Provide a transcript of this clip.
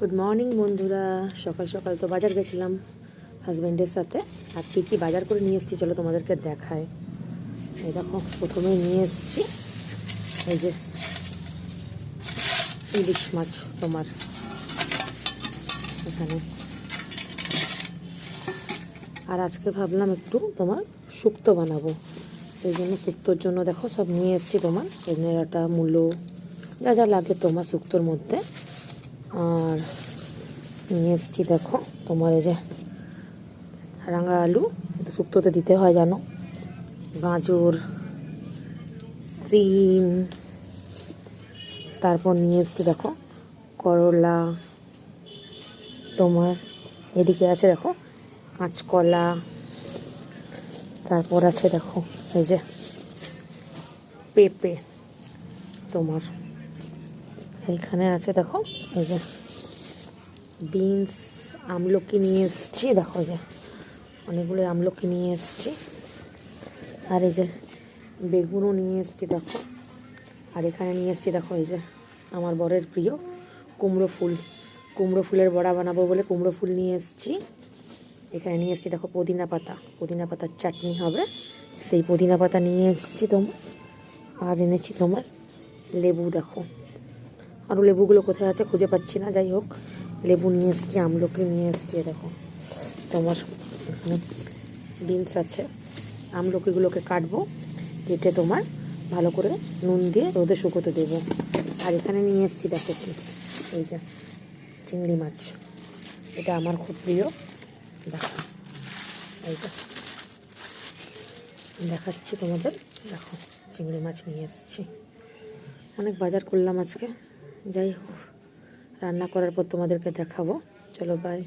Good morning বন্ধুরা। সকাল সকাল তো বাজার গেছিলাম হাজব্যান্ডের সাথে। আর কী কী বাজার করে নিয়ে এসেছি চলো তোমাদেরকে দেখায়। এই দেখো, প্রথমেই নিয়ে এসেছি এই যে ইলিশ মাছ তোমার এখানে। আর আজকে ভাবলাম একটু তোমার শুক্তো বানাবো, সেই জন্য শুক্তোর জন্য দেখো সব নিয়ে এসেছি তোমার সজনে ডাঁটা, মূলো, যা যা লাগে তোমার শুক্তোর মধ্যে। আর নিয়ে এসেছি দেখো তোমার এই যে রাঙা আলু, এটা শুক্তোতে দিতে হয় জানো, গাজর, সিম, তারপর নিয়ে এসেছি দেখো করলা, তোমার এদিকে আছে দেখো কাঁচকলা, তারপর আছে দেখো এই যে পেঁপে, তোমার এইখানে আছে দেখো এই যে বিনস, আমলকি নিয়ে এসেছি দেখো, যে অনেকগুলো আমলকি নিয়ে এসেছি। আর এই যে বেগুনও নিয়ে এসেছি দেখো। আর এখানে নিয়ে এসেছি দেখো এই যে আমার বরের প্রিয় কুমড়ো ফুল, কুমড়ো ফুলের বড়া বানাবো বলে কুমড়ো ফুল নিয়ে এসেছি। এখানে নিয়ে এসেছি দেখো পুদিনা পাতা, পুদিনা পাতার চাটনি হবে, সেই পুদিনা পাতা নিয়ে এসেছি তোমার। আর এনেছি তোমার লেবু, দেখো আরও লেবুগুলো কোথায় আছে খুঁজে পাচ্ছি না, যাই হোক লেবু নিয়ে এসেছি, আমলকি নিয়ে এসেছি দেখো তোমার। এখানে বিনস আছে, আমলকিগুলোকে কাটবো, কেটে তোমার ভালো করে নুন দিয়ে রোদে শুকোতে দেবো। আর এখানে নিয়ে এসেছি দেখো কি এই যে চিংড়ি মাছ, এটা আমার খুব প্রিয়। দেখো এই যে দেখাচ্ছি তোমাদের, দেখো চিংড়ি মাছ নিয়ে এসেছি। অনেক বাজার করলাম আজকে, যাই হোক রান্না করার পর তোমাদেরকে দেখাবো। চলো বাই।